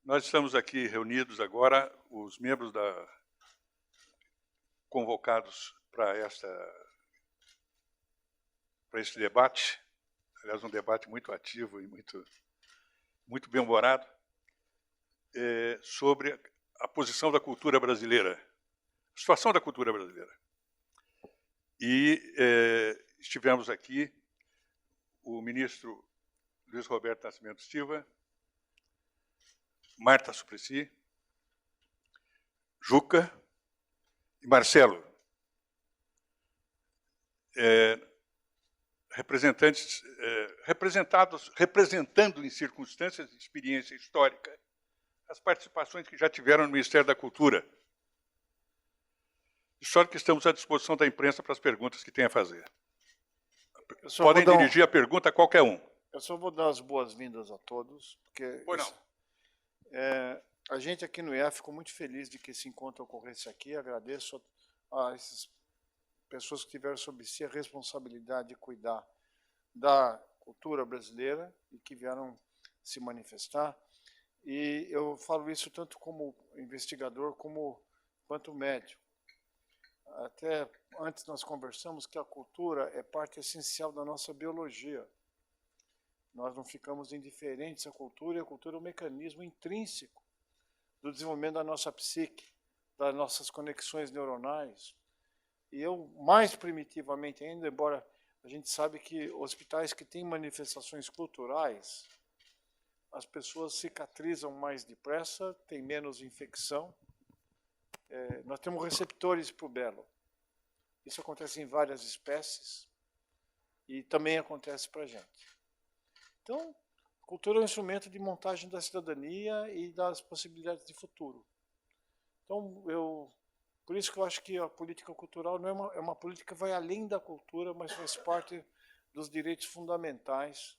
Nós estamos aqui reunidos agora, os membros convocados para este debate, aliás, um debate muito ativo e muito bem-humorado, sobre a posição da cultura brasileira, a situação da cultura brasileira. E estivemos aqui o ministro Luiz Roberto Nascimento Silva, Marta Suplicy, Juca e Marcelo, representando em circunstâncias de experiência histórica as participações que já tiveram no Ministério da Cultura. De sorte que estamos à disposição da imprensa para as perguntas que tem a fazer. Podem dirigir a pergunta a qualquer um. Eu só vou dar as boas-vindas a todos, porque a gente aqui no IEF ficou muito feliz de que esse encontro ocorresse aqui. Agradeço a essas pessoas que tiveram sob si a responsabilidade de cuidar da cultura brasileira e que vieram se manifestar. E eu falo isso tanto como investigador quanto médico. Até antes nós conversamos que a cultura é parte essencial da nossa biologia. Nós não ficamos indiferentes à cultura, e a cultura é um mecanismo intrínseco do desenvolvimento da nossa psique, das nossas conexões neuronais. E eu, mais primitivamente ainda, embora a gente sabe que hospitais que têm manifestações culturais, as pessoas cicatrizam mais depressa, têm menos infecção. Nós temos receptores para o belo. Isso acontece em várias espécies e também acontece para a gente. Então, a cultura é um instrumento de montagem da cidadania e das possibilidades de futuro. Então, por isso que eu acho que a política cultural não é uma política que vai além da cultura, mas faz parte dos direitos fundamentais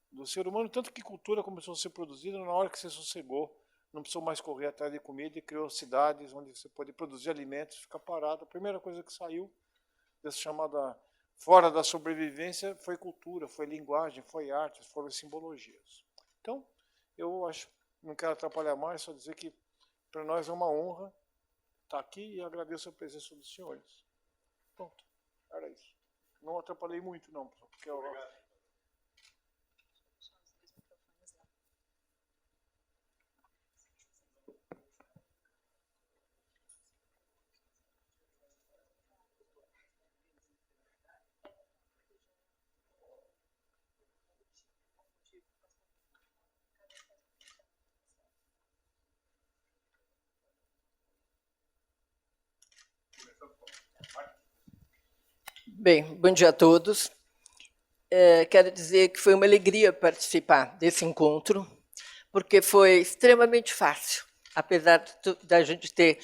do ser humano. Tanto que cultura começou a ser produzida na hora que você sossegou, não precisou mais correr atrás de comida e criou cidades onde você pode produzir alimentos, ficar parado. A primeira coisa que saiu dessa chamada fora da sobrevivência foi cultura, foi linguagem, foi arte, foram simbologias. Então, eu acho, não quero atrapalhar mais, só dizer que para nós é uma honra estar aqui e agradeço a presença dos senhores. Pronto, era isso. Não atrapalhei muito, não, porque eu... Bem, bom dia a todos. Quero dizer que foi uma alegria participar desse encontro, porque foi extremamente fácil, apesar da gente ter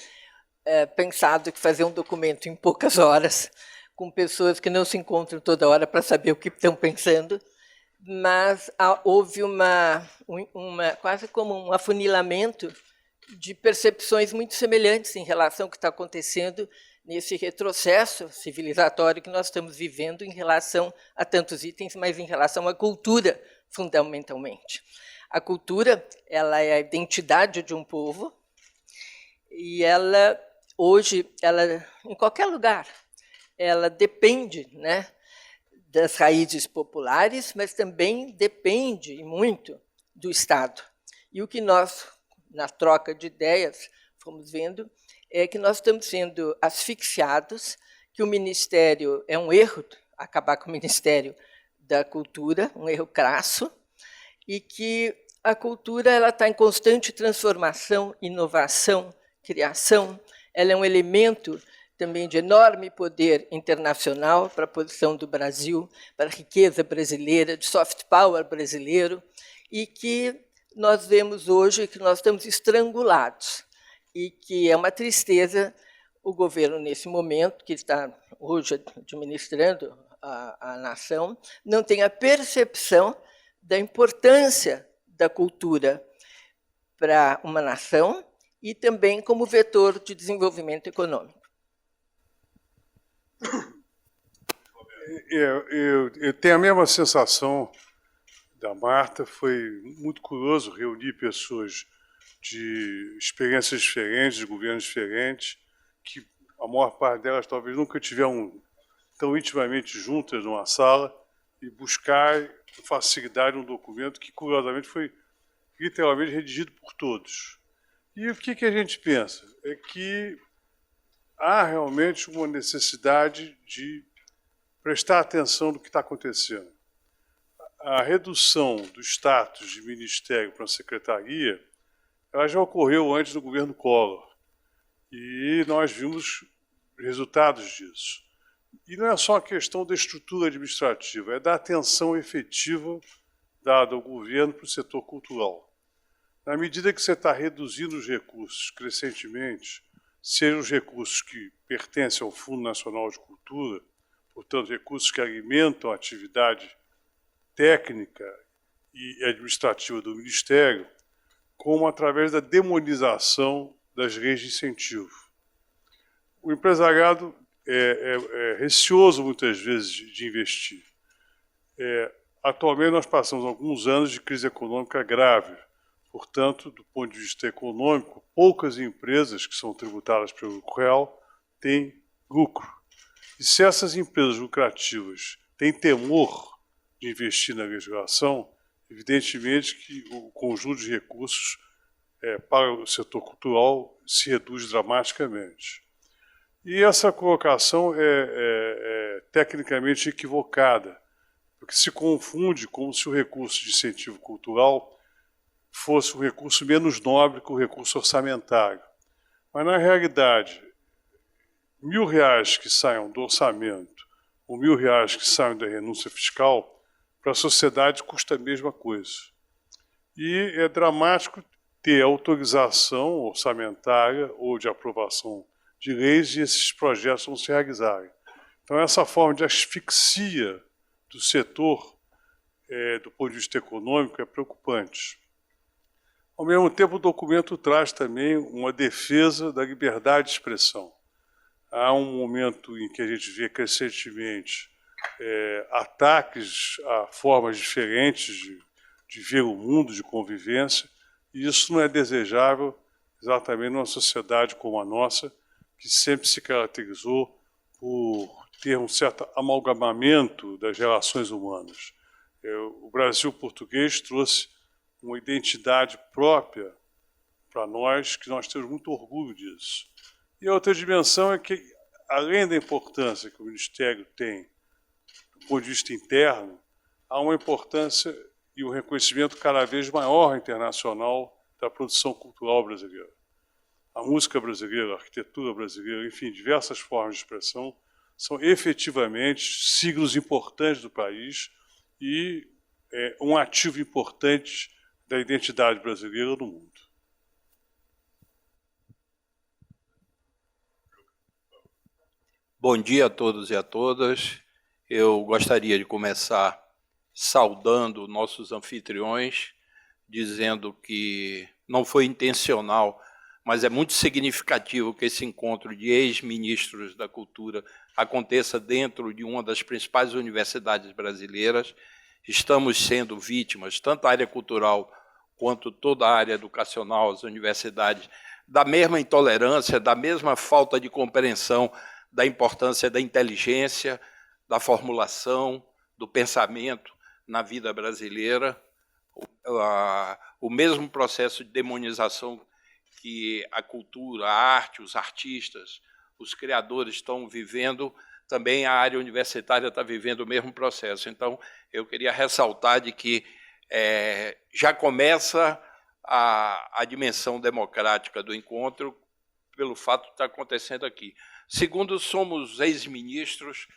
pensado que fazer um documento em poucas horas, com pessoas que não se encontram toda hora para saber o que estão pensando, mas houve quase como um afunilamento de percepções muito semelhantes em relação ao que está acontecendo nesse retrocesso civilizatório que nós estamos vivendo em relação a tantos itens, mas em relação à cultura, fundamentalmente. A cultura, ela é a identidade de um povo e ela, hoje, em qualquer lugar, ela depende, né, das raízes populares, mas também depende muito do Estado. E o que nós, na troca de ideias, fomos vendo é que nós estamos sendo asfixiados, que o Ministério é um erro, acabar com o Ministério da Cultura, um erro crasso, e que a cultura está em constante transformação, inovação, criação. Ela é um elemento também de enorme poder internacional para a posição do Brasil, para a riqueza brasileira, de soft power brasileiro, e que nós vemos hoje que nós estamos estrangulados, e que é uma tristeza o governo, nesse momento, que está hoje administrando a nação, não tem a percepção da importância da cultura para uma nação e também como vetor de desenvolvimento econômico. Eu tenho a mesma sensação da Marta. Foi muito curioso reunir pessoas de experiências diferentes, de governos diferentes, que a maior parte delas talvez nunca tiveram tão intimamente juntas numa sala, e buscar com facilidade um documento que, curiosamente, foi literalmente redigido por todos. E o que a gente pensa? É que há realmente uma necessidade de prestar atenção no que está acontecendo. A redução do status de ministério para uma secretaria, ela já ocorreu antes do governo Collor. E nós vimos resultados disso. E não é só a questão da estrutura administrativa, é da atenção efetiva dada ao governo para o setor cultural. Na medida que você está reduzindo os recursos crescentemente, sejam os recursos que pertencem ao Fundo Nacional de Cultura, portanto, recursos que alimentam a atividade técnica e administrativa do Ministério, como através da demonização das leis de incentivo. O empresariado é receoso, muitas vezes, de investir. Atualmente, nós passamos alguns anos de crise econômica grave. Portanto, do ponto de vista econômico, poucas empresas que são tributadas pelo lucro real têm lucro. E se essas empresas lucrativas têm temor de investir na legislação, evidentemente que o conjunto de recursos para o setor cultural se reduz dramaticamente. E essa colocação é tecnicamente equivocada, porque se confunde como se o recurso de incentivo cultural fosse um recurso menos nobre que o recurso orçamentário. Mas, na realidade, R$1.000 que saiam do orçamento ou R$1.000 que saiam da renúncia fiscal, para a sociedade custa a mesma coisa. E é dramático ter autorização orçamentária ou de aprovação de leis e esses projetos não se realizarem. Então, essa forma de asfixia do setor, do ponto de vista econômico, é preocupante. Ao mesmo tempo, o documento traz também uma defesa da liberdade de expressão. Há um momento em que a gente vê crescentemente ataques a formas diferentes de ver o mundo, de convivência, e isso não é desejável exatamente numa sociedade como a nossa, que sempre se caracterizou por ter um certo amalgamamento das relações humanas. O Brasil português trouxe uma identidade própria para nós, que nós temos muito orgulho disso. E a outra dimensão é que, além da importância que o Ministério tem do ponto de vista interno, há uma importância e um reconhecimento cada vez maior internacional da produção cultural brasileira. A música brasileira, a arquitetura brasileira, enfim, diversas formas de expressão, são efetivamente siglos importantes do país e um ativo importante da identidade brasileira no mundo. Bom dia a todos e a todas. Eu gostaria de começar saudando nossos anfitriões, dizendo que não foi intencional, mas é muito significativo que esse encontro de ex-ministros da Cultura aconteça dentro de uma das principais universidades brasileiras. Estamos sendo vítimas, tanto a área cultural quanto toda a área educacional, as universidades, da mesma intolerância, da mesma falta de compreensão da importância da inteligência, da formulação, do pensamento na vida brasileira. O mesmo processo de demonização que a cultura, a arte, os artistas, os criadores estão vivendo, também a área universitária está vivendo o mesmo processo. Então, eu queria ressaltar de que já começa a dimensão democrática do encontro pelo fato de estar acontecendo aqui. Segundo, somos ex-ministros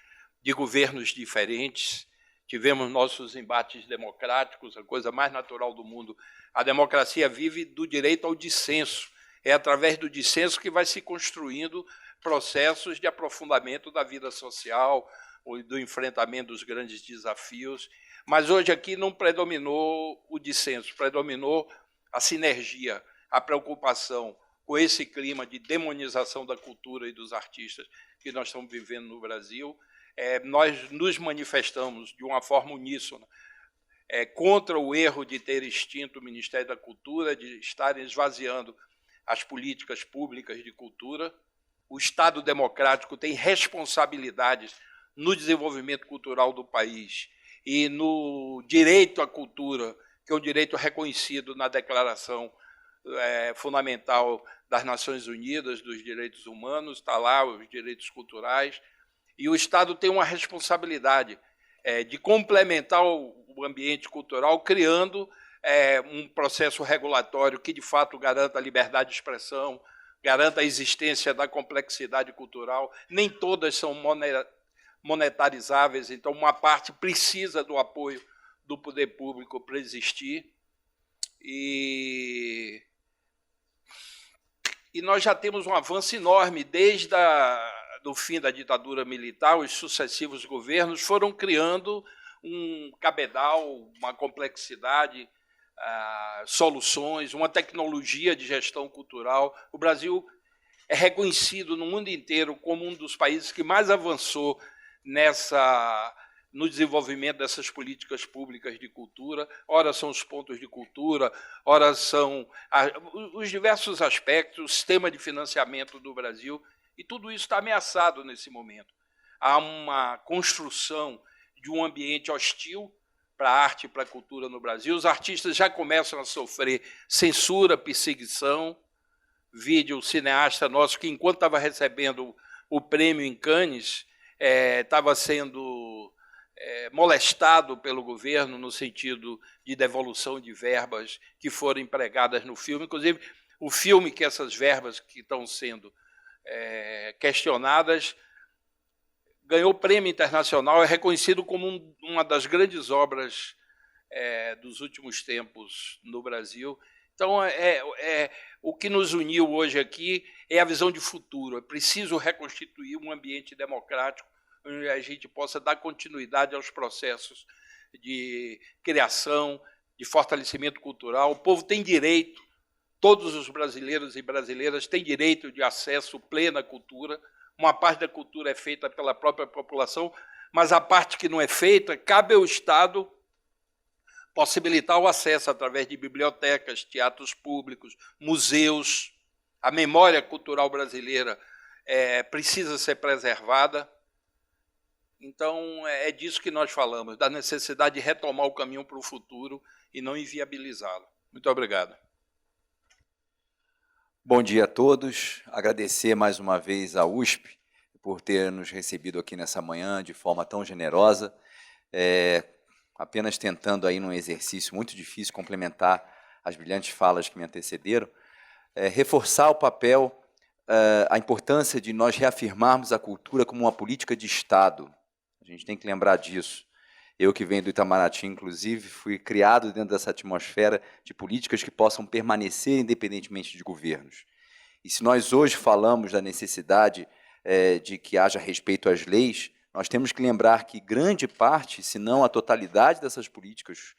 de governos diferentes, tivemos nossos embates democráticos, a coisa mais natural do mundo. A democracia vive do direito ao dissenso. É através do dissenso que vai se construindo processos de aprofundamento da vida social, do enfrentamento dos grandes desafios. Mas hoje aqui não predominou o dissenso, predominou a sinergia, a preocupação com esse clima de demonização da cultura e dos artistas que nós estamos vivendo no Brasil. Nós nos manifestamos de uma forma uníssona contra o erro de ter extinto o Ministério da Cultura, de estarem esvaziando as políticas públicas de cultura. O Estado democrático tem responsabilidades no desenvolvimento cultural do país e no direito à cultura, que é um direito reconhecido na Declaração Fundamental das Nações Unidas dos Direitos Humanos, está lá, os direitos culturais, e o Estado tem uma responsabilidade de complementar o ambiente cultural, criando um processo regulatório que, de fato, garanta a liberdade de expressão, garanta a existência da complexidade cultural. Nem todas são monetarizáveis, então uma parte precisa do apoio do poder público para existir. E nós já temos um avanço enorme desde o fim da ditadura militar. Os sucessivos governos foram criando um cabedal, uma complexidade, soluções, uma tecnologia de gestão cultural. O Brasil é reconhecido no mundo inteiro como um dos países que mais avançou no desenvolvimento dessas políticas públicas de cultura. Ora são os pontos de cultura, ora são os diversos aspectos, o sistema de financiamento do Brasil, e tudo isso está ameaçado nesse momento. Há uma construção de um ambiente hostil para a arte e para a cultura no Brasil. Os artistas já começam a sofrer censura, perseguição. Vídeo, o cineasta nosso que, enquanto estava recebendo o prêmio em Cannes, estava sendo molestado pelo governo no sentido de devolução de verbas que foram empregadas no filme. Inclusive, o filme que essas verbas que estão sendo questionadas ganhou prêmio internacional, é reconhecido como uma das grandes obras dos últimos tempos no Brasil. Então, o que nos uniu hoje aqui é a visão de futuro. É preciso reconstituir um ambiente democrático onde a gente possa dar continuidade aos processos de criação, de fortalecimento cultural. O povo tem direito, todos os brasileiros e brasileiras têm direito de acesso pleno à cultura. Uma parte da cultura é feita pela própria população, mas a parte que não é feita, cabe ao Estado possibilitar o acesso através de bibliotecas, teatros públicos, museus. A memória cultural brasileira precisa ser preservada. Então, é disso que nós falamos, da necessidade de retomar o caminho para o futuro e não inviabilizá-lo. Muito obrigado. Bom dia a todos. Agradecer mais uma vez à USP por ter nos recebido aqui nessa manhã de forma tão generosa. Apenas tentando aí num exercício muito difícil complementar as brilhantes falas que me antecederam, reforçar o papel, a importância de nós reafirmarmos a cultura como uma política de Estado. A gente tem que lembrar disso. Eu que venho do Itamaraty, inclusive, fui criado dentro dessa atmosfera de políticas que possam permanecer independentemente de governos. E se nós hoje falamos da necessidade de que haja respeito às leis, nós temos que lembrar que grande parte, se não a totalidade dessas políticas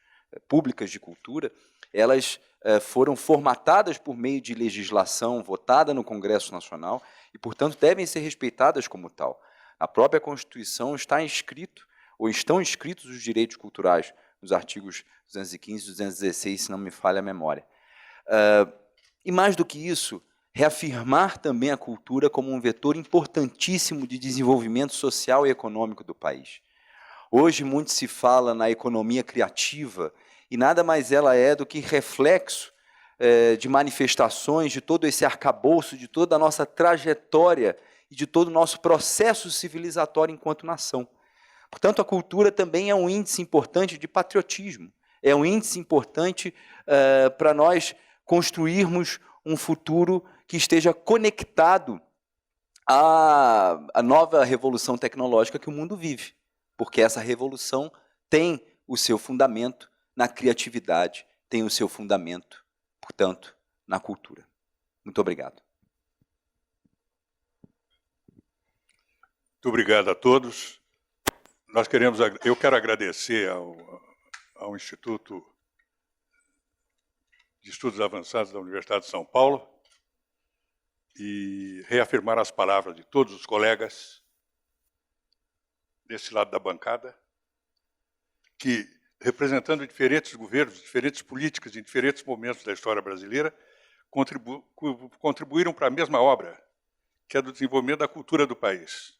públicas de cultura, elas foram formatadas por meio de legislação votada no Congresso Nacional e, portanto, devem ser respeitadas como tal. Na própria Constituição está inscrito, ou estão inscritos os direitos culturais, nos artigos 215 e 216, se não me falha a memória. E mais do que isso, reafirmar também a cultura como um vetor importantíssimo de desenvolvimento social e econômico do país. Hoje muito se fala na economia criativa, e nada mais ela é do que reflexo de manifestações de todo esse arcabouço, de toda a nossa trajetória e de todo o nosso processo civilizatório enquanto nação. Portanto, a cultura também é um índice importante de patriotismo, é um índice importante para nós construirmos um futuro que esteja conectado à nova revolução tecnológica que o mundo vive, porque essa revolução tem o seu fundamento na criatividade, tem o seu fundamento, portanto, na cultura. Muito obrigado. Muito obrigado a todos. Eu quero agradecer ao Instituto de Estudos Avançados da Universidade de São Paulo e reafirmar as palavras de todos os colegas desse lado da bancada, que representando diferentes governos, diferentes políticas em diferentes momentos da história brasileira, contribuíram para a mesma obra, que é do desenvolvimento da cultura do país.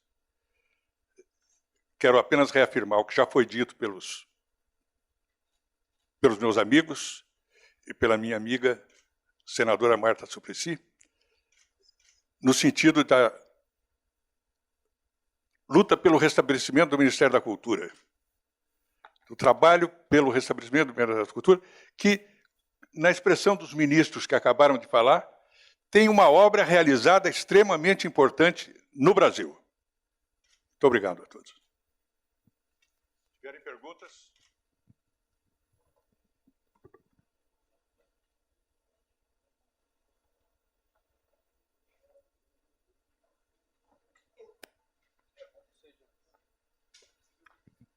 Quero apenas reafirmar o que já foi dito pelos meus amigos e pela minha amiga, senadora Marta Suplicy, no sentido da luta pelo restabelecimento do Ministério da Cultura, do trabalho pelo restabelecimento do Ministério da Cultura, que, na expressão dos ministros que acabaram de falar, tem uma obra realizada extremamente importante no Brasil. Muito obrigado a todos. Se tiverem perguntas...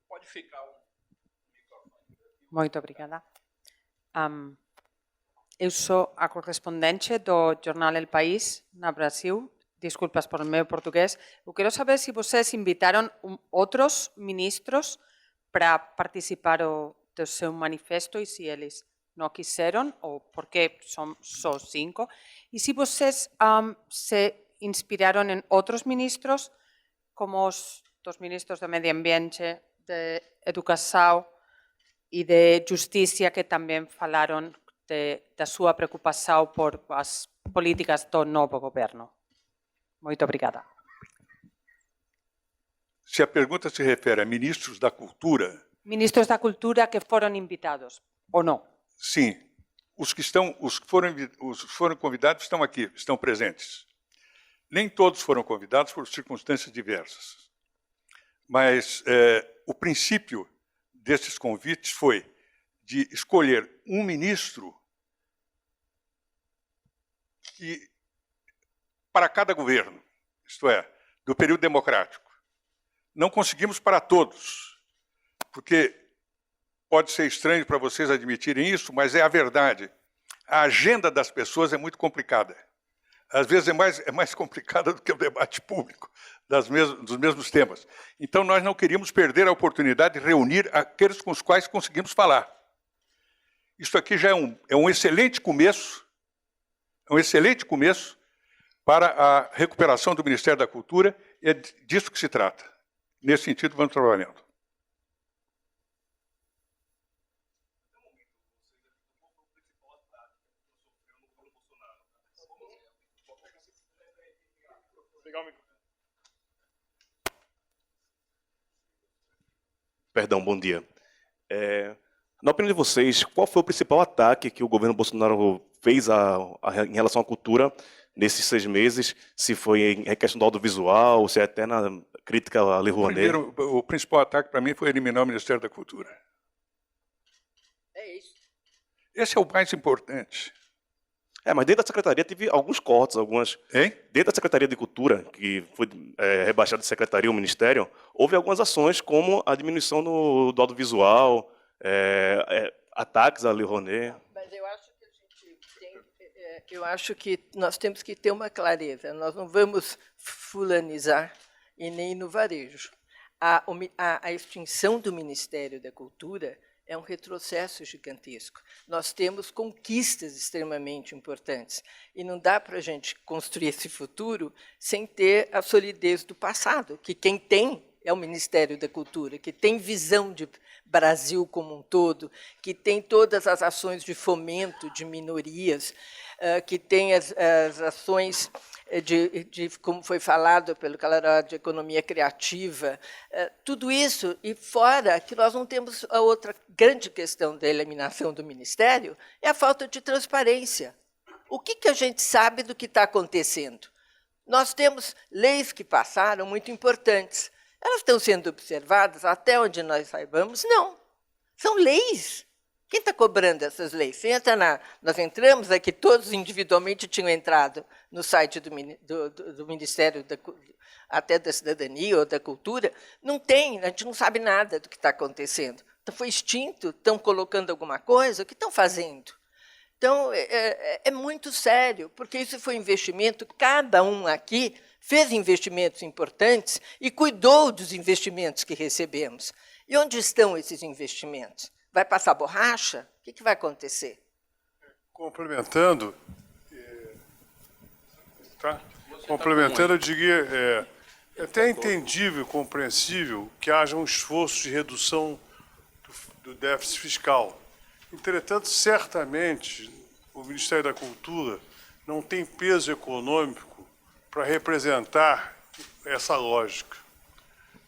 Pode ficar o microfone. Muito obrigada. Eu sou a correspondente do jornal El País, no Brasil. Desculpas por meu português. Eu quero saber se vocês invitaram outros ministros para participar do seu manifesto e se eles não quiseram, ou porque são só 5. E se vocês se inspiraram em outros ministros, como os dos ministros do Medio Ambiente, de Educação e de Justiça, que também falaram da sua preocupação por as políticas do novo governo. Muito obrigada. Se a pergunta se refere a ministros da cultura... Ministros da Cultura que foram invitados, ou não? Sim. Os que foram convidados estão aqui, estão presentes. Nem todos foram convidados por circunstâncias diversas. Mas o princípio desses convites foi de escolher um ministro para cada governo, isto é, do período democrático. Não conseguimos para todos, porque pode ser estranho para vocês admitirem isso, mas é a verdade. A agenda das pessoas é muito complicada. Às vezes é mais complicada do que o debate público dos mesmos temas. Então, nós não queríamos perder a oportunidade de reunir aqueles com os quais conseguimos falar. Isso aqui já é um excelente começo, para a recuperação do Ministério da Cultura, e é disso que se trata. Nesse sentido, vamos trabalhando. Perdão, bom dia. Na opinião de vocês, qual foi o principal ataque que o governo Bolsonaro fez em relação à cultura nesses 6 meses? Se foi em questão do audiovisual, se é até na crítica à Lei Rouanet? Primeiro, o principal ataque para mim foi eliminar o Ministério da Cultura. É isso. Esse é o mais importante. Mas dentro da secretaria teve alguns cortes, Hein? Dentro da Secretaria de Cultura, que foi rebaixada de secretaria, o Ministério, houve algumas ações, como a diminuição do audiovisual, ataques à Lei Rouanet. Mas eu acho que nós temos que ter uma clareza. Nós não vamos fulanizar e nem no varejo. A extinção do Ministério da Cultura é um retrocesso gigantesco. Nós temos conquistas extremamente importantes e não dá para a gente construir esse futuro sem ter a solidez do passado, que quem tem é o Ministério da Cultura, que tem visão de Brasil como um todo, que tem todas as ações de fomento de minorias, que tem as ações como foi falado pelo Calaró, de economia criativa, tudo isso, e fora que nós não temos a outra grande questão da eliminação do Ministério, é a falta de transparência. O que a gente sabe do que está acontecendo? Nós temos leis que passaram muito importantes. Elas estão sendo observadas até onde nós saibamos? Não. São leis. Quem está cobrando essas leis? Nós entramos aqui, todos individualmente tinham entrado no site do Ministério até da Cidadania ou da Cultura. Não tem, a gente não sabe nada do que está acontecendo. Então, foi extinto, estão colocando alguma coisa, o que estão fazendo? Então, é muito sério, porque isso foi investimento, cada um aqui fez investimentos importantes e cuidou dos investimentos que recebemos. E onde estão esses investimentos? Vai passar borracha? O que vai acontecer? Complementando, eu diria, é até entendível e compreensível que haja um esforço de redução do déficit fiscal. Entretanto, certamente, o Ministério da Cultura não tem peso econômico para representar essa lógica.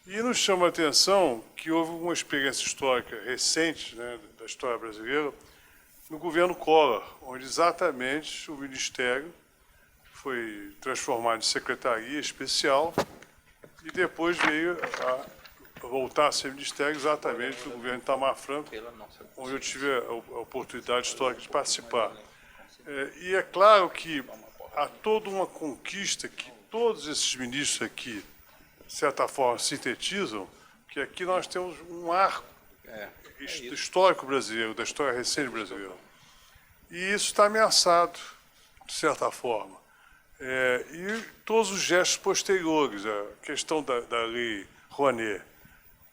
E nos chama a atenção que houve uma experiência histórica recente, né, da história brasileira, no governo Collor, onde exatamente o Ministério foi transformado em secretaria especial e depois veio a voltar a ser ministério exatamente do governo Itamar Franco, onde eu tive a oportunidade histórica de participar. E é claro que há toda uma conquista que todos esses ministros aqui, de certa forma, sintetizam, que aqui nós temos um arco histórico brasileiro, da história recente brasileira. E isso está ameaçado, de certa forma. E todos os gestos posteriores, a questão da lei Rouanet,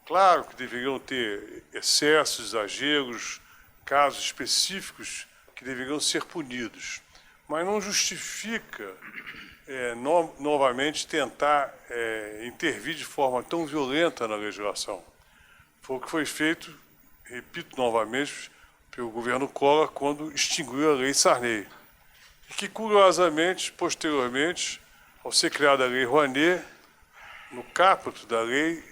claro que deveriam ter excessos, exageros, casos específicos que deveriam ser punidos, mas não justifica novamente tentar intervir de forma tão violenta na legislação. Foi o que foi feito, repito novamente, pelo governo Collor quando extinguiu a lei Sarney. E que, curiosamente, posteriormente, ao ser criada a lei Rouanet, no caput da lei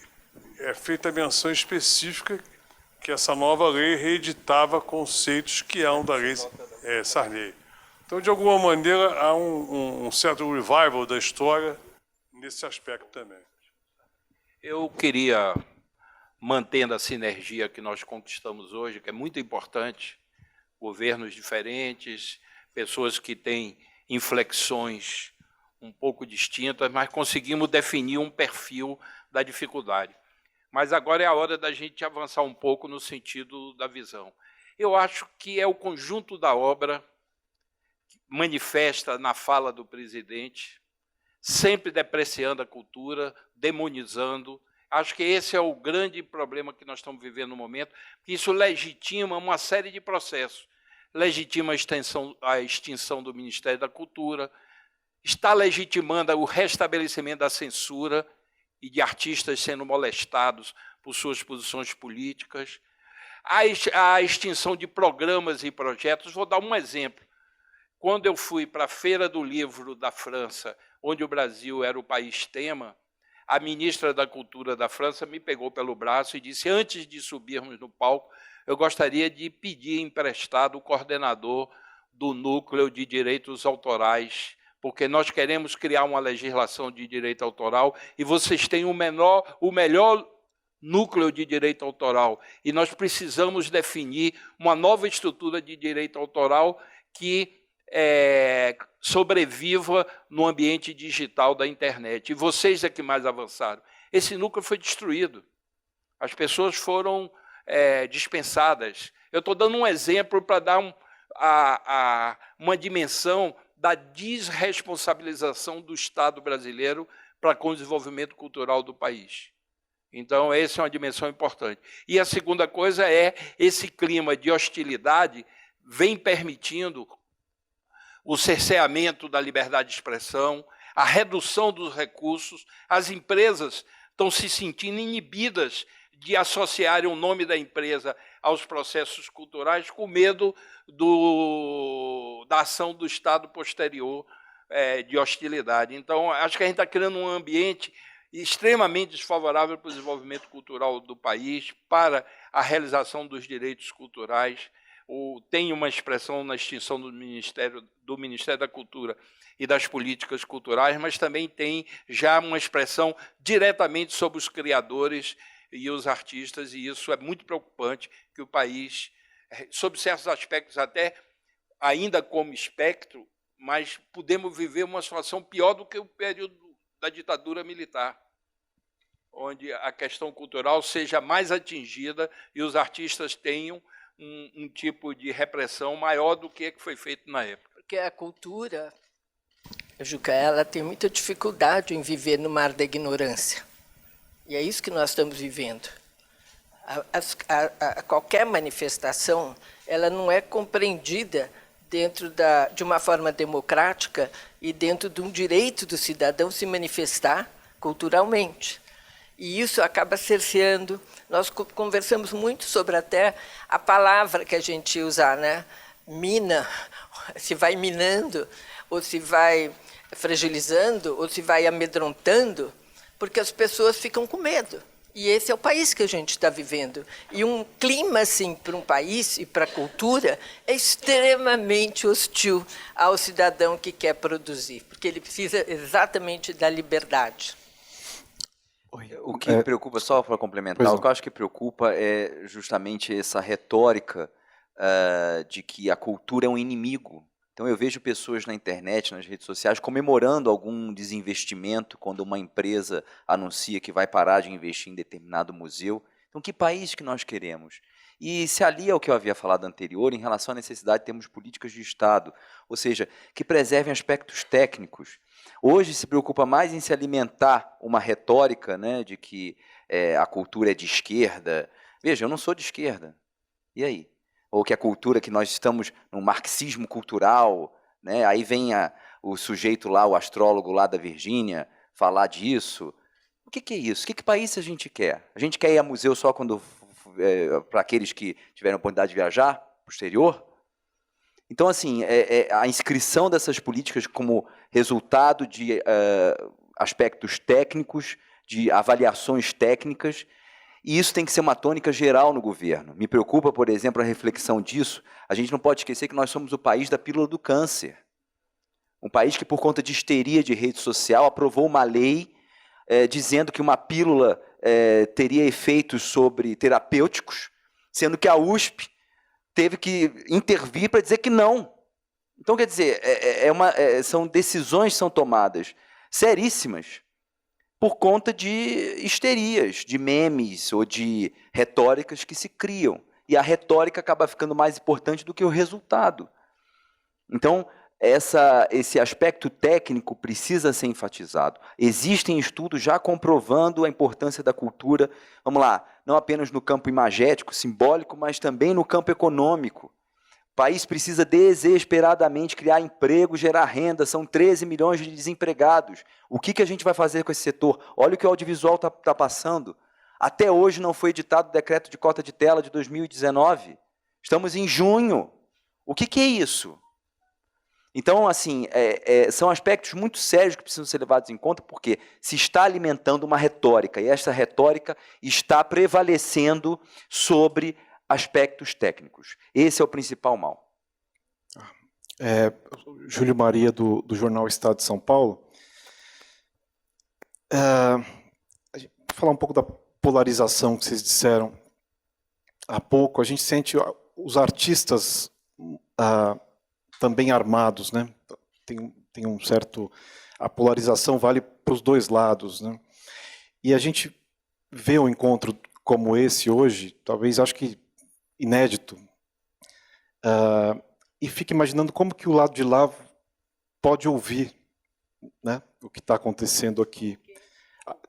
é feita a menção específica que essa nova lei reeditava conceitos que eram da lei Sarney. Então, de alguma maneira, há um certo revival da história nesse aspecto também. Eu queria, mantendo a sinergia que nós conquistamos hoje, que é muito importante, governos diferentes, pessoas que têm inflexões um pouco distintas, mas conseguimos definir um perfil da dificuldade. Mas agora é a hora da gente avançar um pouco no sentido da visão. Eu acho que é o conjunto da obra que manifesta na fala do presidente, sempre depreciando a cultura, demonizando. Acho que esse é o grande problema que nós estamos vivendo no momento, que isso legitima uma série de processos. Legitima a extinção do Ministério da Cultura, está legitimando o restabelecimento da censura e de artistas sendo molestados por suas posições políticas, a extinção de programas e projetos. Vou dar um exemplo. Quando eu fui para a Feira do Livro da França, onde o Brasil era o país tema, a ministra da Cultura da França me pegou pelo braço e disse, antes de subirmos no palco, eu gostaria de pedir emprestado o coordenador do Núcleo de Direitos Autorais, porque nós queremos criar uma legislação de direito autoral e vocês têm o melhor núcleo de direito autoral. E nós precisamos definir uma nova estrutura de direito autoral que sobreviva no ambiente digital da internet. E vocês é que mais avançaram. Esse núcleo foi destruído. As pessoas foram dispensadas. Eu estou dando um exemplo para dar uma dimensão da desresponsabilização do Estado brasileiro para com o desenvolvimento cultural do país. Então, essa é uma dimensão importante. E a segunda coisa é esse clima de hostilidade vem permitindo o cerceamento da liberdade de expressão, a redução dos recursos, as empresas estão se sentindo inibidas de associarem o nome da empresa aos processos culturais com medo da ação do Estado posterior de hostilidade. Então, acho que a gente está criando um ambiente extremamente desfavorável para o desenvolvimento cultural do país, para a realização dos direitos culturais. Tem uma expressão na extinção do Ministério da Cultura e das políticas culturais, mas também tem já uma expressão diretamente sobre os criadores e os artistas, e isso é muito preocupante, que o país, sob certos aspectos até ainda como espectro, mas podemos viver uma situação pior do que o período da ditadura militar, onde a questão cultural seja mais atingida e os artistas tenham um tipo de repressão maior do que foi feito na época. Porque a cultura, Juca, ela tem muita dificuldade em viver no mar da ignorância. E é isso que nós estamos vivendo. Qualquer manifestação, ela não é compreendida dentro de uma forma democrática e dentro de um direito do cidadão se manifestar culturalmente. E isso acaba cerceando. Nós conversamos muito sobre até a palavra que a gente usa, né? Mina, se vai minando, ou se vai fragilizando, ou se vai amedrontando, porque as pessoas ficam com medo. E esse é o país que a gente está vivendo. E um clima assim para um país e para a cultura é extremamente hostil ao cidadão que quer produzir, porque ele precisa exatamente da liberdade. O que me preocupa, só para complementar, o que eu acho que preocupa é justamente essa retórica de que a cultura é um inimigo. Então eu vejo pessoas na internet, nas redes sociais, comemorando algum desinvestimento quando uma empresa anuncia que vai parar de investir em determinado museu. Então que país que nós queremos? E se alia ao que eu havia falado anterior em relação à necessidade de termos políticas de Estado, ou seja, que preservem aspectos técnicos. Hoje se preocupa mais em se alimentar uma retórica, né, de que a cultura é de esquerda. Veja, eu não sou de esquerda. E aí? Ou que a cultura, que nós estamos no marxismo cultural, né? Aí vem o sujeito lá, o astrólogo lá da Virgínia, falar disso. O que é isso? Que país a gente quer? A gente quer ir a museu só quando para aqueles que tiveram a oportunidade de viajar para o exterior? Então, assim, a inscrição dessas políticas como resultado de aspectos técnicos, de avaliações técnicas, e isso tem que ser uma tônica geral no governo. Me preocupa, por exemplo, a reflexão disso. A gente não pode esquecer que nós somos o país da pílula do câncer. Um país que, por conta de histeria de rede social, aprovou uma lei dizendo que uma pílula teria efeitos terapêuticos, sendo que a USP teve que intervir para dizer que não. Então, quer dizer, são decisões que são tomadas seríssimas por conta de histerias, de memes ou de retóricas que se criam. E a retórica acaba ficando mais importante do que o resultado. Então, esse aspecto técnico precisa ser enfatizado. Existem estudos já comprovando a importância da cultura, vamos lá, não apenas no campo imagético, simbólico, mas também no campo econômico. O país precisa desesperadamente criar emprego, gerar renda, são 13 milhões de desempregados. O que a gente vai fazer com esse setor? Olha o que o audiovisual está passando. Até hoje não foi editado o decreto de cota de tela de 2019. Estamos em junho. O que é isso? Então, assim, são aspectos muito sérios que precisam ser levados em conta, porque se está alimentando uma retórica, e essa retórica está prevalecendo sobre aspectos técnicos. Esse é o principal mal. Júlio Maria, do jornal Estado de São Paulo. Vou falar um pouco da polarização que vocês disseram há pouco. A gente sente os artistas também armados, né? Tem um certo... A polarização vale para os dois lados, né? E a gente vê um encontro como esse hoje, talvez, acho que inédito, e fica imaginando como que o lado de lá pode ouvir, né, o que está acontecendo aqui.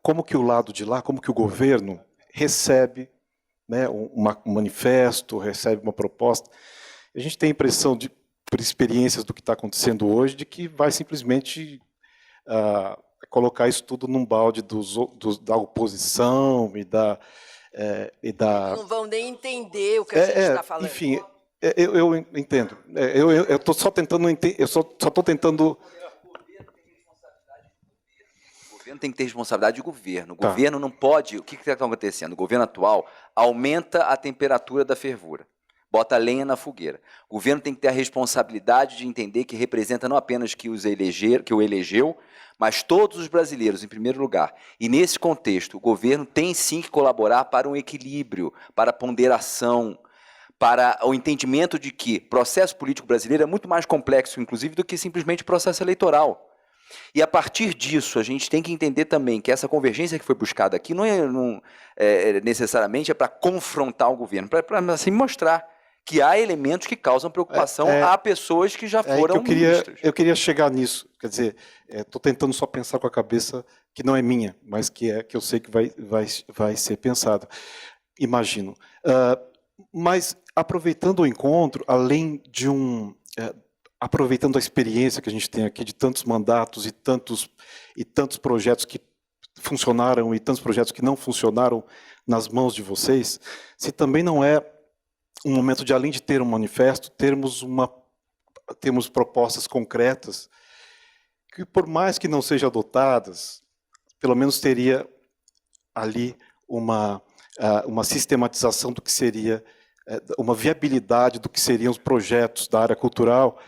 Como que o lado de lá, como que o governo recebe, né, um manifesto, recebe uma proposta. A gente tem a impressão, por experiências do que está acontecendo hoje, de que vai simplesmente colocar isso tudo num balde da oposição e da... Não vão nem entender o que a gente está falando. Enfim, eu entendo. Eu estou só tentando entender. Eu só estou tentando. O governo tem que ter responsabilidade de governo. O governo não pode. O que está acontecendo? O governo atual aumenta a temperatura da fervura, bota lenha na fogueira. O governo tem que ter a responsabilidade de entender que representa não apenas que o elegeu, mas todos os brasileiros, em primeiro lugar. E, nesse contexto, o governo tem, sim, que colaborar para um equilíbrio, para a ponderação, para o entendimento de que o processo político brasileiro é muito mais complexo, inclusive, do que simplesmente o processo eleitoral. E, a partir disso, a gente tem que entender também que essa convergência que foi buscada aqui não necessariamente para confrontar o governo, para assim, mostrar que há elementos que causam preocupação a pessoas que já foram ministras. Eu queria chegar nisso. Quer dizer, estou tentando só pensar com a cabeça que não é minha, mas que eu sei que vai ser pensado. imagino. Mas, aproveitando o encontro, além de aproveitando a experiência que a gente tem aqui de tantos mandatos e tantos projetos que funcionaram e tantos projetos que não funcionaram nas mãos de vocês, se também não é um momento de, além de ter um manifesto, termos propostas concretas que, por mais que não sejam adotadas, pelo menos teria ali uma sistematização do que seria, uma viabilidade do que seriam os projetos da área cultural.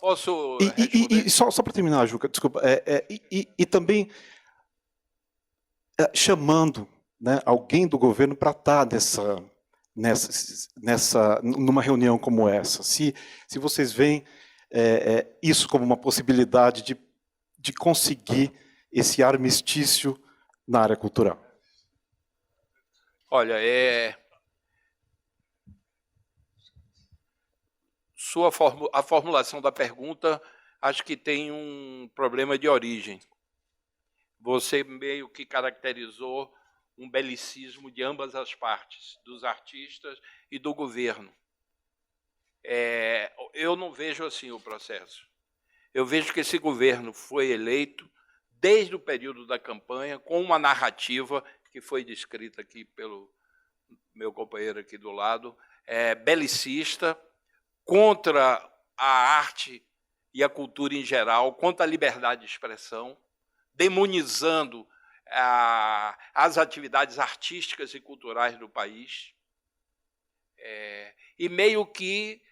Posso responder? E só para terminar, Juca, desculpa, e também chamando, né, alguém do governo para estar numa reunião como essa. Se vocês veem isso como uma possibilidade de conseguir esse armistício na área cultural. Olha, a formulação da pergunta acho que tem um problema de origem. Você meio que caracterizou um belicismo de ambas as partes, dos artistas e do governo. Eu não vejo assim o processo. Eu vejo que esse governo foi eleito desde o período da campanha com uma narrativa que foi descrita aqui pelo meu companheiro aqui do lado, belicista, contra a arte e a cultura em geral, contra a liberdade de expressão, demonizando as atividades artísticas e culturais do país, e meio que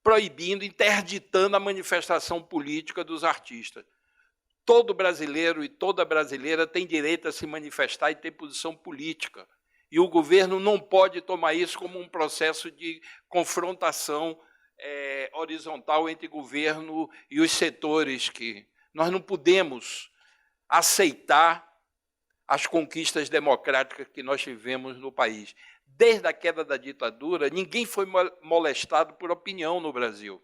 proibindo, interditando a manifestação política dos artistas. Todo brasileiro e toda brasileira tem direito a se manifestar e ter posição política. E o governo não pode tomar isso como um processo de confrontação horizontal entre governo e os setores que... Nós não podemos aceitar as conquistas democráticas que nós tivemos no país. Desde a queda da ditadura, ninguém foi molestado por opinião no Brasil.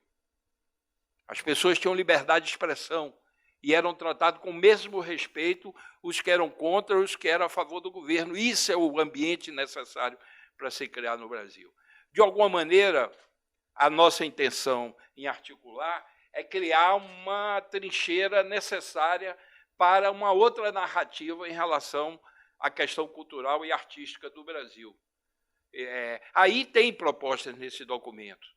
As pessoas tinham liberdade de expressão e eram tratados com o mesmo respeito os que eram contra, os que eram a favor do governo. Isso é o ambiente necessário para se criar no Brasil. De alguma maneira, a nossa intenção em articular é criar uma trincheira necessária para uma outra narrativa em relação à questão cultural e artística do Brasil. Aí tem propostas nesse documento.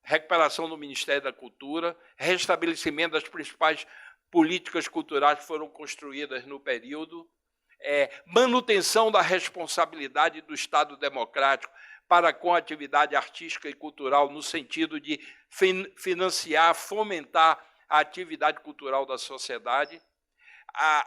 Recuperação do Ministério da Cultura, restabelecimento das principais políticas culturais que foram construídas no período, manutenção da responsabilidade do Estado democrático para com a atividade artística e cultural, no sentido de financiar, fomentar a atividade cultural da sociedade.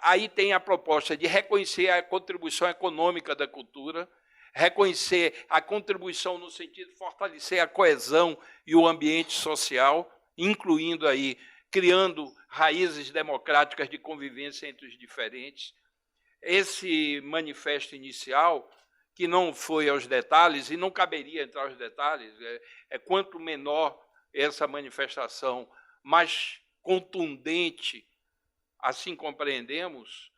Aí tem a proposta de reconhecer a contribuição econômica da cultura, reconhecer a contribuição no sentido de fortalecer a coesão e o ambiente social, incluindo aí, criando raízes democráticas de convivência entre os diferentes. Esse manifesto inicial, que não foi aos detalhes, e não caberia entrar aos detalhes, quanto menor essa manifestação, mais contundente, assim compreendemos.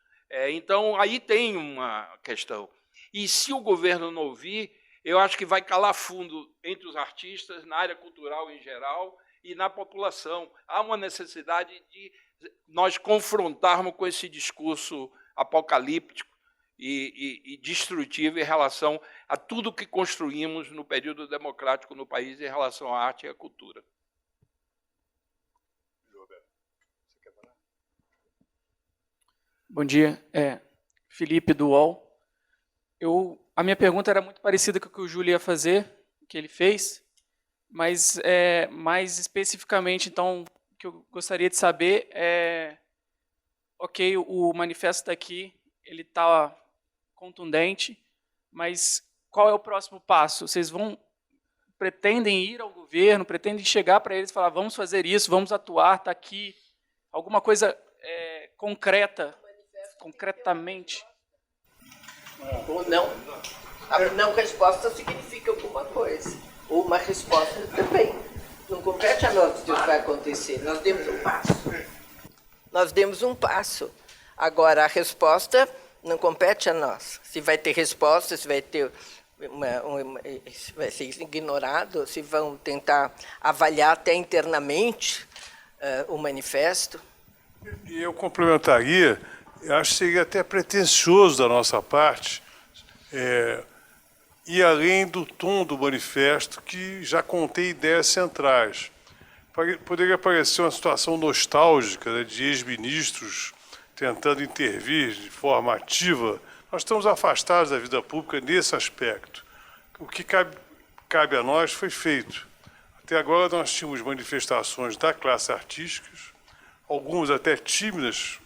Então, aí tem uma questão. E se o governo não ouvir, eu acho que vai calar fundo entre os artistas, na área cultural em geral e na população. Há uma necessidade de nós confrontarmos com esse discurso apocalíptico e destrutivo em relação a tudo que construímos no período democrático no país em relação à arte e à cultura. Bom dia, Felipe do UOL. A minha pergunta era muito parecida com o que o Júlio ia fazer, que ele fez, mas mais especificamente, então, o que eu gostaria de saber ok, o manifesto daqui, ele está contundente, mas qual é o próximo passo? Vocês pretendem ir ao governo, pretendem chegar para eles e falar, vamos fazer isso, vamos atuar, está aqui, alguma coisa concretamente? Ou não. A não resposta significa alguma coisa. Ou uma resposta também. Não compete a nós dizer o que vai acontecer. Nós demos um passo. Agora, a resposta não compete a nós. Se vai ter resposta, se vai ter se vai ser ignorado, se vão tentar avaliar até internamente o manifesto. E eu complementaria, eu acho que seria até pretensioso da nossa parte ir além do tom do manifesto, que já contém ideias centrais. Poderia parecer uma situação nostálgica, né, de ex-ministros tentando intervir de forma ativa. Nós estamos afastados da vida pública nesse aspecto. O que cabe a nós foi feito. Até agora nós tínhamos manifestações da classe artística, algumas até tímidas,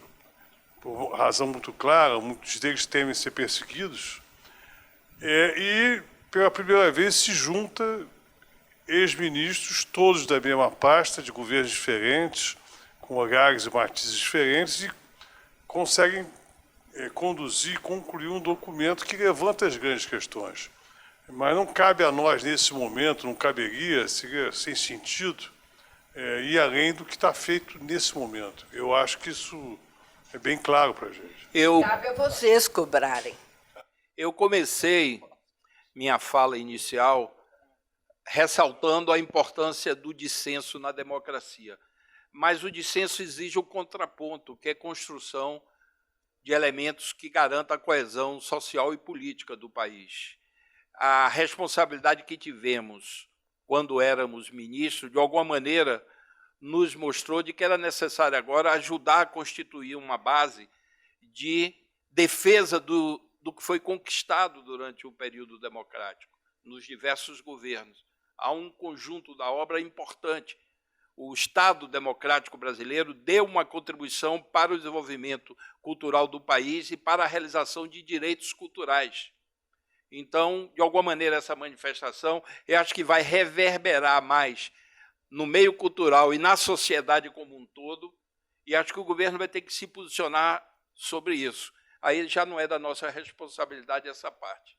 por razão muito clara, muitos deles temem ser perseguidos, e pela primeira vez se junta ex-ministros, todos da mesma pasta, de governos diferentes, com horários e matizes diferentes, e conseguem conduzir, concluir um documento que levanta as grandes questões. Mas não cabe a nós, nesse momento, não caberia, seria sem sentido, ir além do que está feito nesse momento. Eu acho que isso é bem claro para a gente. Cabe a vocês cobrarem. Eu comecei minha fala inicial ressaltando a importância do dissenso na democracia. Mas o dissenso exige um contraponto, que é a construção de elementos que garantam a coesão social e política do país. A responsabilidade que tivemos quando éramos ministros, de alguma maneira, nos mostrou de que era necessário agora ajudar a constituir uma base de defesa do que foi conquistado durante o período democrático, nos diversos governos. Há um conjunto da obra importante. O Estado democrático brasileiro deu uma contribuição para o desenvolvimento cultural do país e para a realização de direitos culturais. Então, de alguma maneira, essa manifestação, eu acho que vai reverberar mais no meio cultural e na sociedade como um todo, e acho que o governo vai ter que se posicionar sobre isso. Aí já não é da nossa responsabilidade essa parte.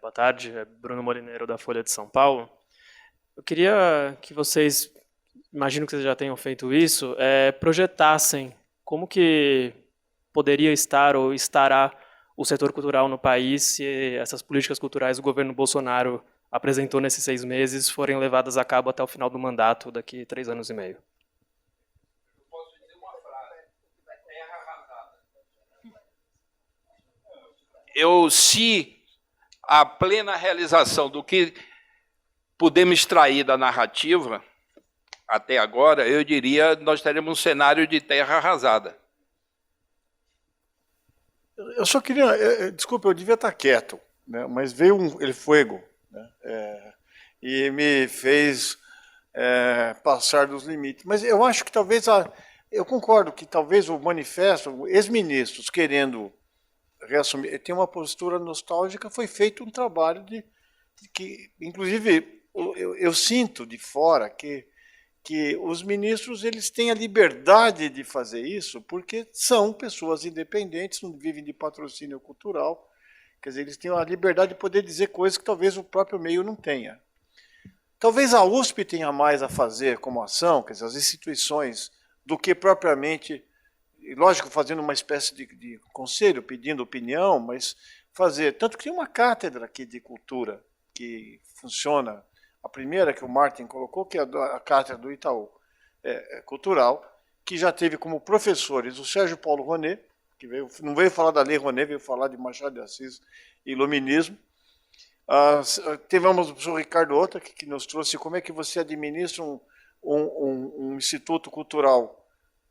Boa tarde, é Bruno Molineiro, da Folha de São Paulo. Eu queria que vocês, imagino que vocês já tenham feito isso, projetassem como que poderia estar ou estará o setor cultural no país se essas políticas culturais do governo Bolsonaro apresentou nesses 6 meses forem levadas a cabo até o final do mandato, daqui a 3 anos e meio. Eu posso dizer uma frase, terra arrasada. Se a plena realização do que podemos extrair da narrativa, até agora, eu diria que nós teremos um cenário de terra arrasada. Eu só queria... Desculpa, eu devia estar quieto, né? Mas veio El Fuego, né? E me fez passar dos limites. Mas eu acho que talvez... Eu concordo que talvez o manifesto, ex-ministros querendo reassumir, tem uma postura nostálgica, foi feito um trabalho que, inclusive, eu sinto de fora que os ministros eles têm a liberdade de fazer isso porque são pessoas independentes, não vivem de patrocínio cultural, quer dizer, eles têm a liberdade de poder dizer coisas que talvez o próprio meio não tenha. Talvez a USP tenha mais a fazer como ação, quer dizer, as instituições, do que propriamente... Lógico, fazendo uma espécie de conselho, pedindo opinião, mas fazer... Tanto que tem uma cátedra aqui de cultura que funciona, a primeira que o Martin colocou, que é a cátedra do Itaú Cultural, que já teve como professores o Sérgio Paulo Rounet, que não veio falar da Lei Rounet, veio falar de Machado de Assis e iluminismo. Tivemos o professor Ricardo Ota, que nos trouxe como é que você administra um instituto cultural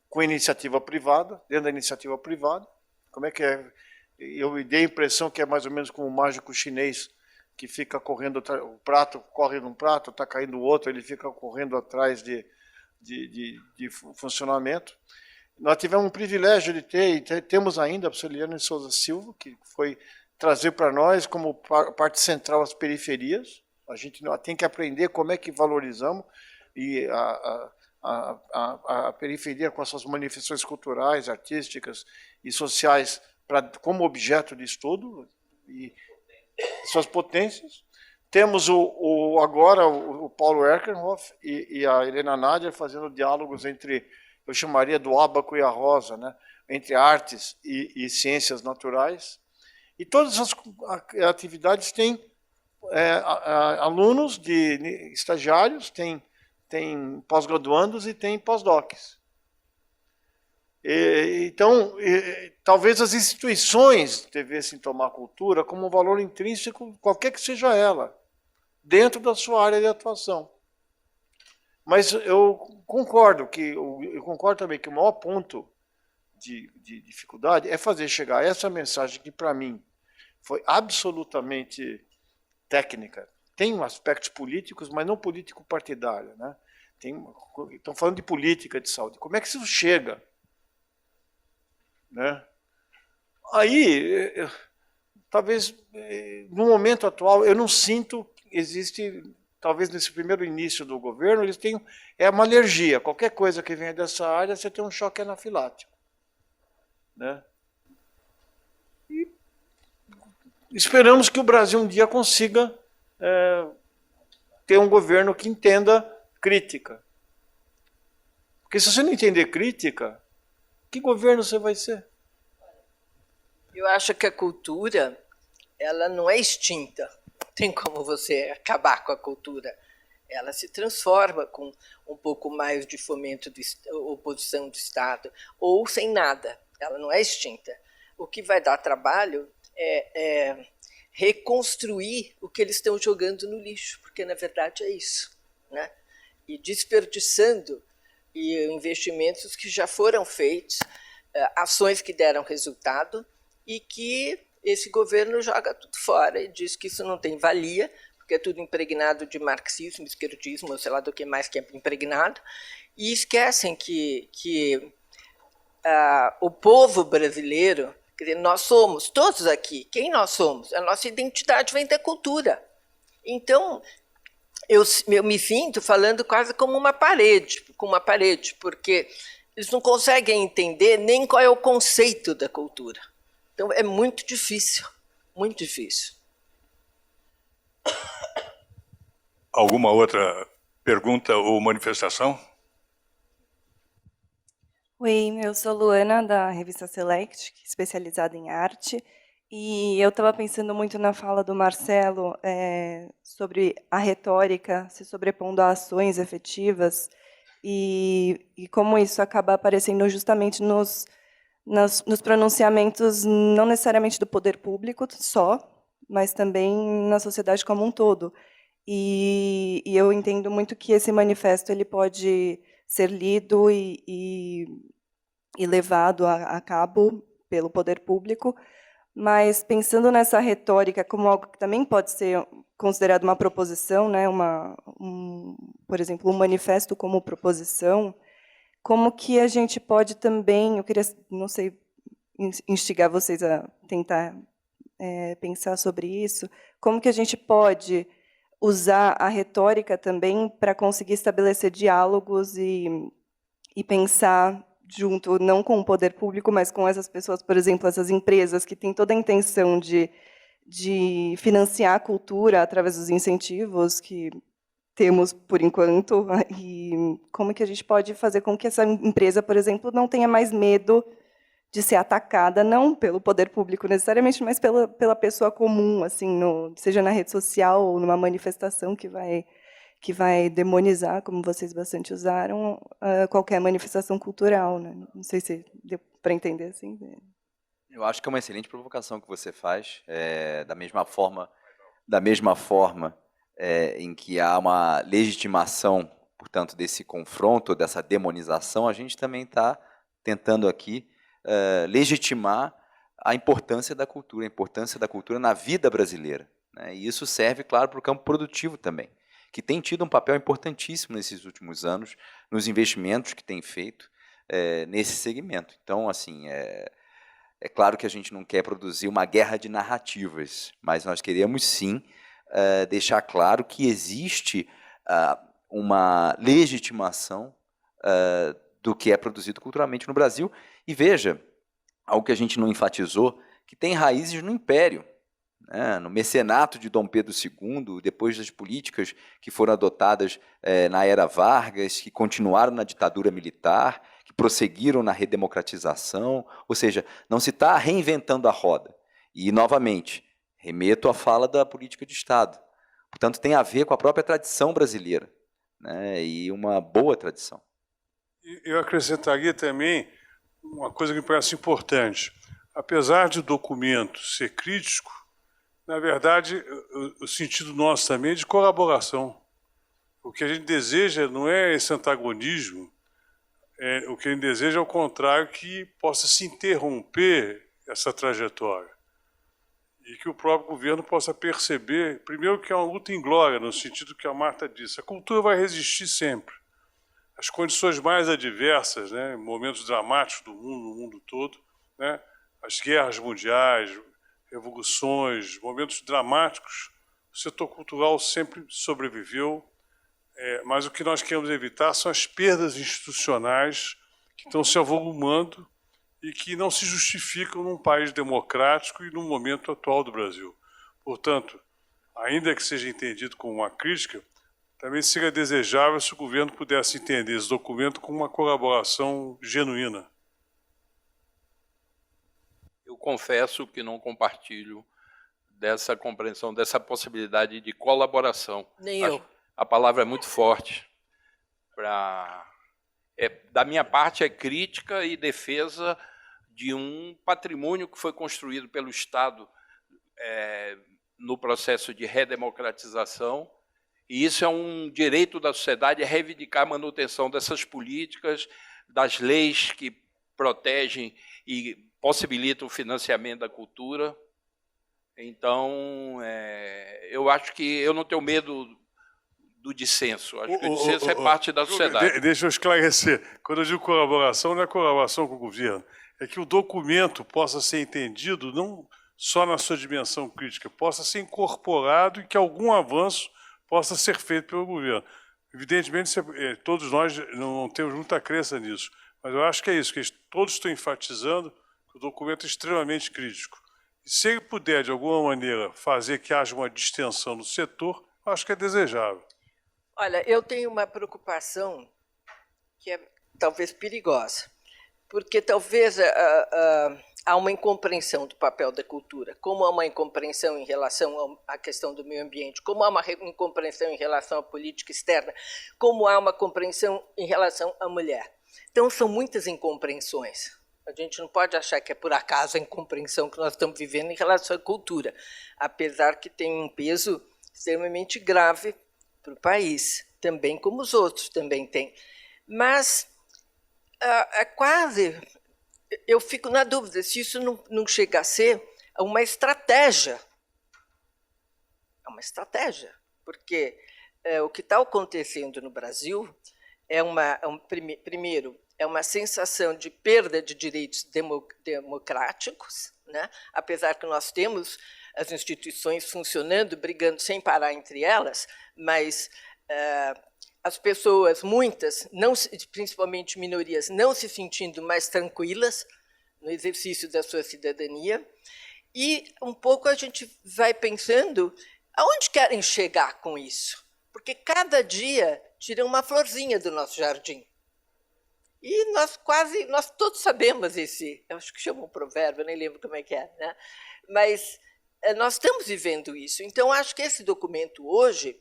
com iniciativa privada, dentro da iniciativa privada. Como é que é? Eu dei a impressão que é mais ou menos como o mágico chinês, que fica correndo, o prato corre num prato, está caindo o outro, ele fica correndo atrás de funcionamento. Nós tivemos um privilégio de ter, e temos ainda, a professora Eliane Souza Silva, que foi trazer para nós como parte central as periferias, A gente tem que aprender como é que valorizamos e a periferia com as suas manifestações culturais, artísticas e sociais como objeto de estudo e suas potências. Temos agora o Paulo Erkenhoff e a Helena Nadia fazendo diálogos entre, eu chamaria do ábaco e a rosa, né? Entre artes e ciências naturais. E todas as atividades têm alunos, estagiários, tem pós-graduandos e tem pós-docs. Então, talvez as instituições devessem tomar a cultura como um valor intrínseco, qualquer que seja ela, dentro da sua área de atuação. Mas eu concordo também que o maior ponto de dificuldade é fazer chegar essa mensagem que, para mim, foi absolutamente técnica. Tem aspectos políticos, mas não político-partidário, né? Estão falando de política de saúde. Como é que isso chega? Né? Aí, talvez, no momento atual, eu não sinto que existe, talvez nesse primeiro início do governo, eles têm uma alergia. Qualquer coisa que venha dessa área, você tem um choque anafilático. Né? E esperamos que o Brasil um dia consiga ter um governo que entenda crítica. Porque se você não entender crítica, que governo você vai ser? Eu acho que a cultura, ela não é extinta. Não tem como você acabar com a cultura. Ela se transforma com um pouco mais de fomento de oposição do Estado, ou sem nada. Ela não é extinta. O que vai dar trabalho é reconstruir o que eles estão jogando no lixo, porque, na verdade, é isso. Né? E desperdiçando investimentos que já foram feitos, ações que deram resultado e que esse governo joga tudo fora e diz que isso não tem valia, porque é tudo impregnado de marxismo, esquerdismo, ou sei lá do que mais que é impregnado, e esquecem que o povo brasileiro, quer dizer, nós somos, todos aqui, quem nós somos? A nossa identidade vem da cultura. Então, eu me sinto falando quase como com uma parede, porque eles não conseguem entender nem qual é o conceito da cultura. Então, é muito difícil, muito difícil. Alguma outra pergunta ou manifestação? Oi, eu sou Luana, da revista Select, especializada em arte, e eu estava pensando muito na fala do Marcelo sobre a retórica se sobrepondo a ações efetivas e como isso acaba aparecendo justamente nos pronunciamentos, não necessariamente do poder público só, mas também na sociedade como um todo. E eu entendo muito que esse manifesto ele pode ser lido e levado a cabo pelo poder público, mas pensando nessa retórica como algo que também pode ser considerado uma proposição, né, por exemplo, um manifesto como proposição, como que a gente pode também, eu queria, não sei, instigar vocês a tentar pensar sobre isso, como que a gente pode usar a retórica também para conseguir estabelecer diálogos e pensar junto, não com o poder público, mas com essas pessoas, por exemplo, essas empresas que têm toda a intenção de financiar a cultura através dos incentivos que temos por enquanto, e como que a gente pode fazer com que essa empresa, por exemplo, não tenha mais medo de ser atacada, não pelo poder público necessariamente, mas pela pessoa comum, assim, seja na rede social ou numa manifestação que vai demonizar, como vocês bastante usaram, qualquer manifestação cultural, né? Não sei se deu para entender assim. Eu acho que é uma excelente provocação que você faz, da mesma forma em que há uma legitimação, portanto, desse confronto, dessa demonização, a gente também está tentando aqui legitimar a importância da cultura na vida brasileira, né? E isso serve, claro, para o campo produtivo também, que tem tido um papel importantíssimo nesses últimos anos, nos investimentos que tem feito nesse segmento. Então, assim, é claro que a gente não quer produzir uma guerra de narrativas, mas nós queremos, sim, deixar claro que existe uma legitimação do que é produzido culturalmente no Brasil. E veja, algo que a gente não enfatizou, que tem raízes no Império, né, no mecenato de Dom Pedro II, depois das políticas que foram adotadas na era Vargas, que continuaram na ditadura militar, que prosseguiram na redemocratização, ou seja, não se está reinventando a roda. E, novamente, remeto à fala da política de Estado. Portanto, tem a ver com a própria tradição brasileira, né, e uma boa tradição. Eu acrescentaria também uma coisa que me parece importante. Apesar de o documento ser crítico, na verdade, o sentido nosso também é de colaboração. O que a gente deseja não é esse antagonismo, o que a gente deseja é o contrário, que possa se interromper essa trajetória. E que o próprio governo possa perceber, primeiro, que é uma luta inglória, no sentido que a Marta disse. A cultura vai resistir sempre. As condições mais adversas, né, momentos dramáticos do mundo, no mundo todo, né, as guerras mundiais, revoluções, momentos dramáticos, o setor cultural sempre sobreviveu, mas o que nós queremos evitar são as perdas institucionais que estão se avolumando e que não se justificam num país democrático e no momento atual do Brasil. Portanto, ainda que seja entendido como uma crítica, também seria desejável se o governo pudesse entender esse documento como uma colaboração genuína. Eu confesso que não compartilho dessa compreensão, dessa possibilidade de colaboração. Nem eu. A palavra é muito forte. Da minha parte, é crítica e defesa de um patrimônio que foi construído pelo Estado no processo de redemocratização. E isso é um direito da sociedade, reivindicar a manutenção dessas políticas, das leis que protegem e possibilitam o financiamento da cultura. Então, eu acho que eu não tenho medo do dissenso. Acho que o dissenso é parte da sociedade. Deixa eu esclarecer. Quando eu digo colaboração, não é colaboração com o governo. É que o documento possa ser entendido não só na sua dimensão crítica, possa ser incorporado e que algum avanço possa ser feito pelo governo. Evidentemente, todos nós não temos muita crença nisso, mas eu acho que é isso, que todos estão enfatizando que o documento é extremamente crítico. E se ele puder, de alguma maneira, fazer que haja uma distensão no setor, eu acho que é desejável. Olha, eu tenho uma preocupação que é talvez perigosa, porque talvez há uma incompreensão do papel da cultura, como há uma incompreensão em relação à questão do meio ambiente, como há uma incompreensão em relação à política externa, como há uma compreensão em relação à mulher. Então, são muitas incompreensões. A gente não pode achar que é por acaso a incompreensão que nós estamos vivendo em relação à cultura, apesar que tem um peso extremamente grave para o país, também como os outros também têm. Mas é quase... Eu fico na dúvida se isso não chega a ser uma estratégia. É uma estratégia, porque o que está acontecendo no Brasil primeiro, é uma sensação de perda de direitos democráticos, né? Apesar que nós temos as instituições funcionando, brigando sem parar entre elas, mas as pessoas, muitas, principalmente minorias, não se sentindo mais tranquilas no exercício da sua cidadania, e um pouco a gente vai pensando aonde querem chegar com isso, porque cada dia tiram uma florzinha do nosso jardim. E nós todos sabemos eu acho que chama um provérbio, nem lembro como é que é, né? Mas nós estamos vivendo isso. Então, acho que esse documento hoje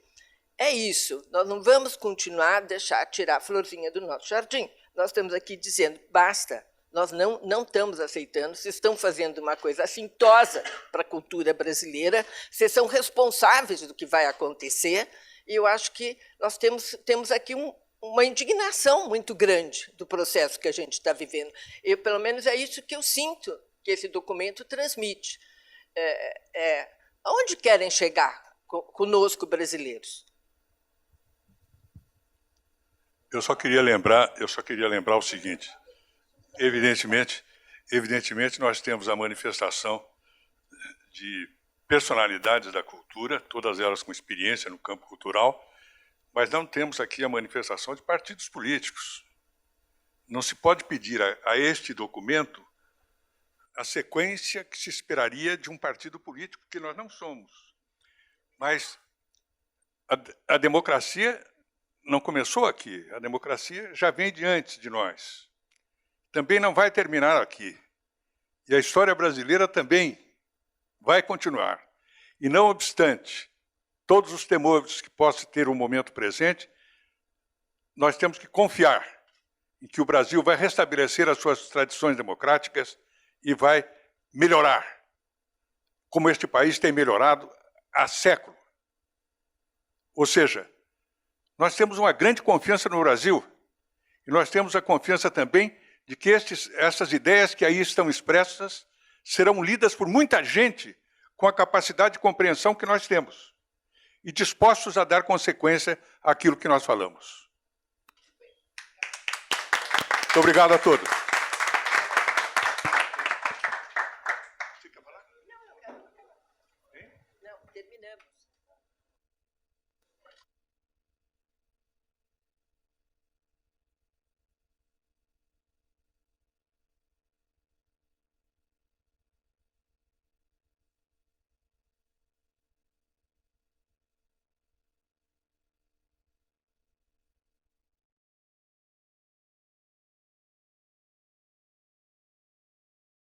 é isso. Nós não vamos continuar a deixar tirar a florzinha do nosso jardim. Nós estamos aqui dizendo, basta, nós não estamos aceitando, vocês estão fazendo uma coisa assintosa para a cultura brasileira, vocês são responsáveis do que vai acontecer, e eu acho que nós temos aqui uma indignação muito grande do processo que a gente está vivendo. Pelo menos é isso que eu sinto que esse documento transmite. Aonde querem chegar conosco, brasileiros? Eu só queria lembrar o seguinte: evidentemente nós temos a manifestação de personalidades da cultura, todas elas com experiência no campo cultural, mas não temos aqui a manifestação de partidos políticos. Não se pode pedir a este documento a sequência que se esperaria de um partido político, que nós não somos. Mas a democracia não começou aqui, a democracia já vem de antes de nós. Também não vai terminar aqui. E a história brasileira também vai continuar. E não obstante todos os temores que possa ter o momento presente, nós temos que confiar em que o Brasil vai restabelecer as suas tradições democráticas e vai melhorar, como este país tem melhorado há séculos. Ou seja, nós temos uma grande confiança no Brasil e nós temos a confiança também de que essas ideias que aí estão expressas serão lidas por muita gente com a capacidade de compreensão que nós temos e dispostos a dar consequência àquilo que nós falamos. Muito obrigado a todos.